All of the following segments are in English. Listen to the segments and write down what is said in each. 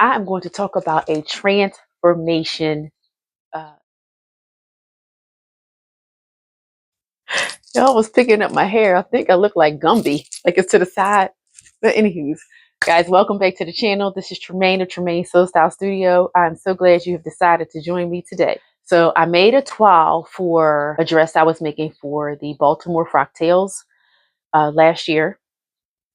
I am going to talk about a transformation. Uh, Y'all was picking up my hair. I think I look like Gumby, like it's to the side. But anywho's, guys, welcome back to the channel. This is Tremaine of Tremaine Soul Style Studio. I'm so glad you have decided to join me today. So I made a toile for a dress I was making for the Baltimore Frocktails last year.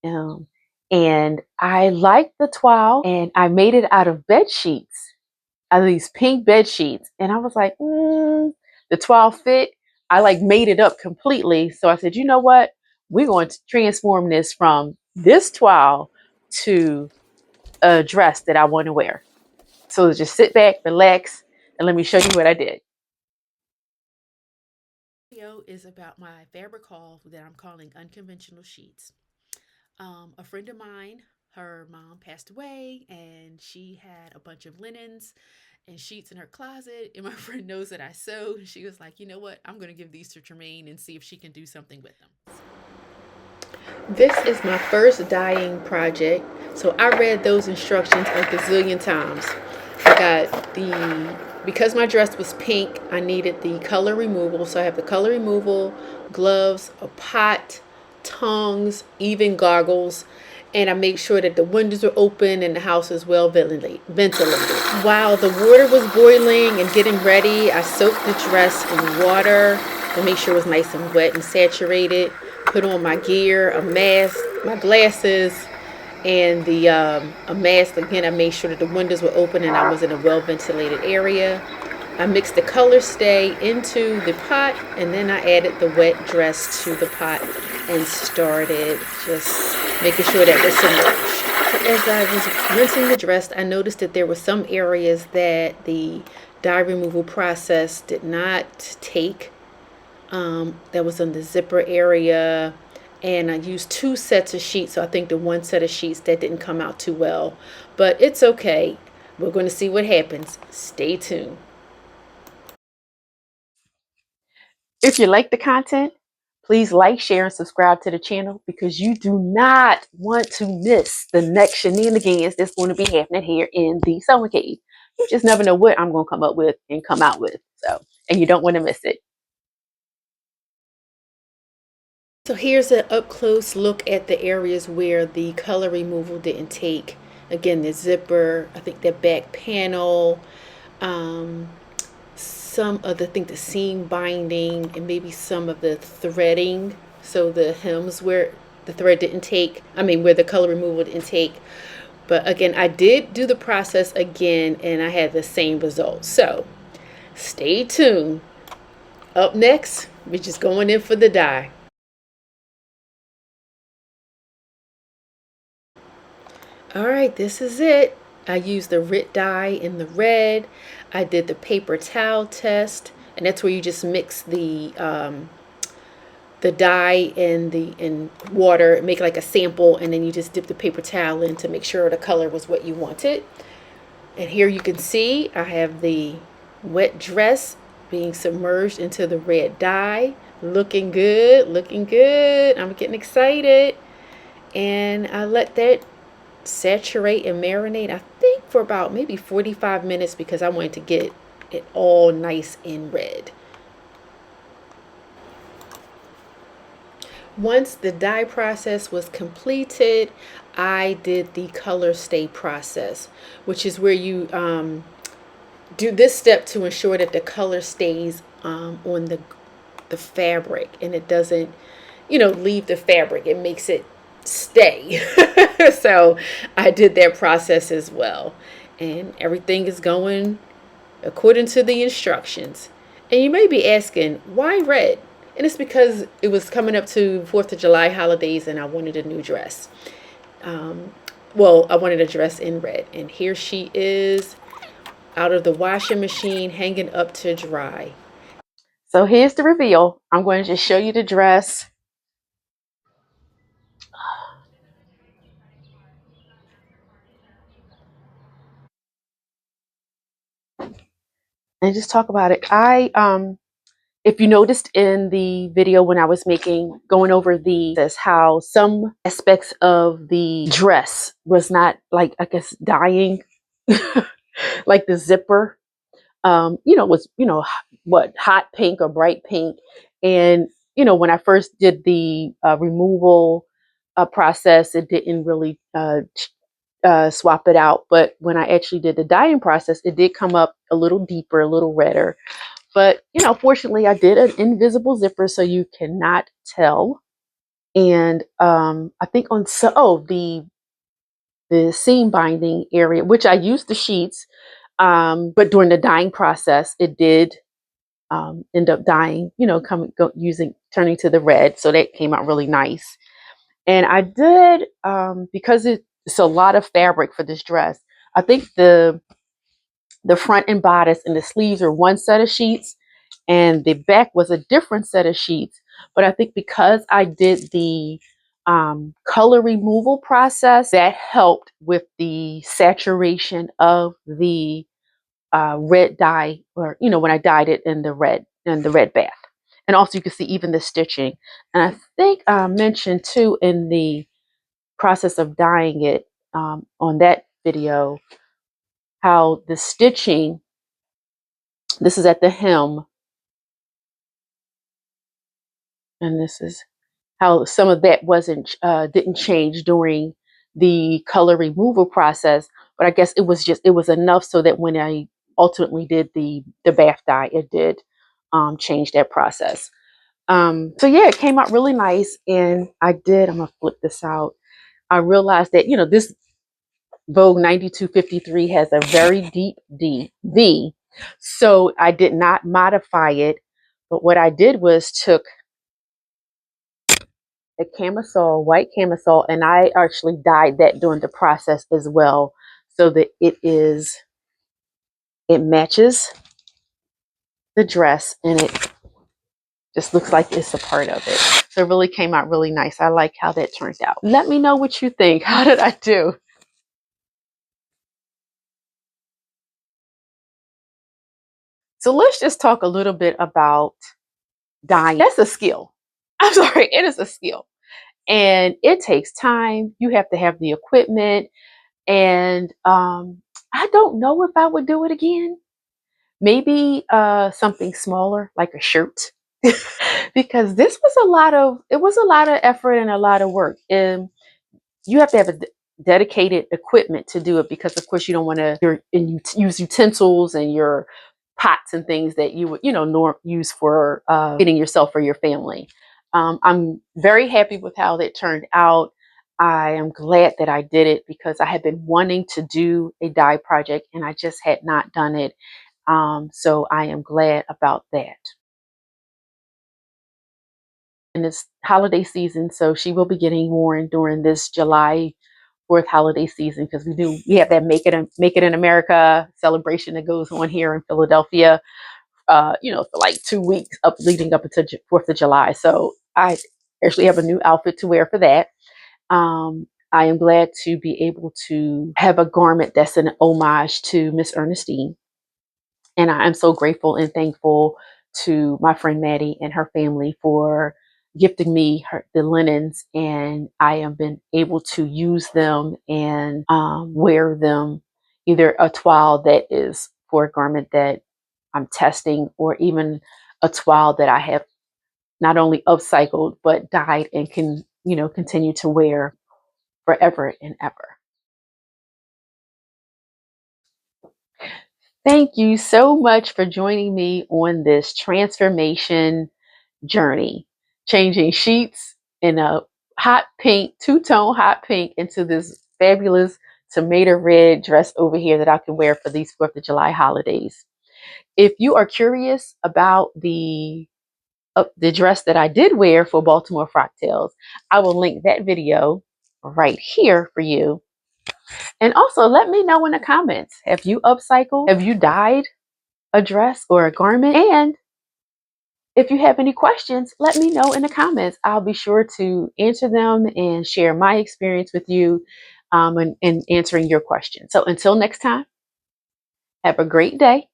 Um, and I liked the toile, and I made it out of bed sheets, out of these pink bed sheets. And I was like, the toile fit. I like made it up completely. So I said, you know what? We're going to transform this from this toile to a dress that I want to wear. So just sit back, relax, and let me show you what I did. This video is about my fabric haul that I'm calling Unconventional Sheets. A friend of mine, her mom passed away, and she had a bunch of linens and sheets in her closet. And my friend knows that I sewed. She was like, you know what? I'm going to give these to Tremaine and see if she can do something with them. This is my first dyeing project. So I read those instructions a gazillion times. I got because my dress was pink, I needed the color removal. So I have the color removal, gloves, a pot, tongs, even goggles, and I made sure that the windows were open and the house was well ventilated. While the water was boiling and getting ready, I soaked the dress in water to make sure it was nice and wet and saturated. Put on my gear, a mask, my glasses, and a mask. Again, I made sure that the windows were open and I was in a well ventilated area. I mixed the color stay into the pot, and then I added the wet dress to the pot and started just making sure that was submerged. As I was rinsing the dress, I noticed that there were some areas that the dye removal process did not take. That was in the zipper area, and I used 2 sets of sheets, so I think the 1 set of sheets that didn't come out too well, but it's okay. We're going to see what happens. Stay tuned. If you like the content, please like, share, and subscribe to the channel, because you do not want to miss the next shenanigans that's going to be happening here in the sewing cave. You just never know what I'm going to come up with and come out with, and you don't want to miss it. So here's an up close look at the areas where the color removal didn't take. Again, the zipper, I think the back panel, some of the, I think the seam binding, and maybe some of the threading. So the hems where the thread didn't take, where the color removal didn't take. But again, I did do the process again and I had the same result. So stay tuned. Up next, we're just going in for the dye. All right, this is it. I used the RIT dye in the red. I did the paper towel test, and that's where you just mix the dye in water, make like a sample, and then you just dip the paper towel in to make sure the color was what you wanted. And here you can see I have the wet dress being submerged into the red dye. Looking good, looking good. I'm getting excited. And I let that saturate and marinate, I think, for about maybe 45 minutes because I wanted to get it all nice and red. Once the dye process was completed, I did the color stay process, which is where you do this step to ensure that the color stays on the fabric and it doesn't, leave the fabric. It makes it stay. So I did that process as well, and everything is going according to the instructions. And you may be asking, why red? And it's because it was coming up to 4th of July holidays and I wanted a new dress. Well, I wanted a dress in red, and here she is out of the washing machine hanging up to dry. So here's the reveal. I'm going to just show you the dress. And just talk about it. If you noticed in the video when I was going over how some aspects of the dress was not, like, I guess, dyeing like the zipper, was, what, hot pink or bright pink. And, when I first did the removal process, it didn't really swap it out. But when I actually did the dyeing process, it did come up a little deeper, a little redder. But, fortunately, I did an invisible zipper, so you cannot tell. And I think the seam binding area, which I used the sheets, but during the dyeing process, it did end up dyeing, turning to the red. So that came out really nice. And I did, because it's a lot of fabric for this dress. I think the front and bodice and the sleeves are one set of sheets, and the back was a different set of sheets. But I think because I did the color removal process, that helped with the saturation of the red dye, or when I dyed it in the red bath. And also you can see even the stitching. And I think I mentioned too in the process of dyeing it, on that video, how the stitching, this is at the hem, and this is how some of that didn't change during the color removal process. But I guess it was enough so that when I ultimately did the bath dye, it did change that process. So yeah, it came out really nice. And I'm gonna flip this out. I realized that, this Vogue 9253 has a very deep V. So I did not modify it. But what I did was took a camisole, white camisole, and I actually dyed that during the process as well, so that it matches the dress, and it just looks like it's a part of it. So it really came out really nice. I like how that turned out. Let me know what you think. How did I do? So let's just talk a little bit about dyeing. That's a skill. I'm sorry, it is a skill. And it takes time. You have to have the equipment. And I don't know if I would do it again. Maybe something smaller, like a shirt. Because it was a lot of effort and a lot of work. And you have to have a dedicated equipment to do it, because of course you don't want to use utensils and your pots and things that you would use for feeding yourself or your family. I'm very happy with how that turned out. I am glad that I did it, because I had been wanting to do a dye project and I just had not done it. So I am glad about that. And it's holiday season, so she will be getting worn during this July 4th holiday season, because we have that Make It in America celebration that goes on here in Philadelphia, for like 2 weeks leading up until 4th of July. So I actually have a new outfit to wear for that. I am glad to be able to have a garment that's an homage to Miss Ernestine. And I am so grateful and thankful to my friend Maddie and her family for gifting me the linens, and I have been able to use them and wear them, either a toile that is for a garment that I'm testing, or even a toile that I have not only upcycled but dyed and can continue to wear forever and ever. Thank you so much for joining me on this transformation journey, changing sheets in a hot pink, two-tone hot pink, into this fabulous tomato red dress over here that I can wear for these 4th of July holidays. If you are curious about the dress that I did wear for Baltimore Frocktails, I will link that video right here for you. And also let me know in the comments, have you upcycled? Have you dyed a dress or a garment? And if you have any questions, let me know in the comments. I'll be sure to answer them and share my experience with you, and answering your questions. So until next time, have a great day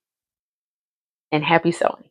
and happy sewing.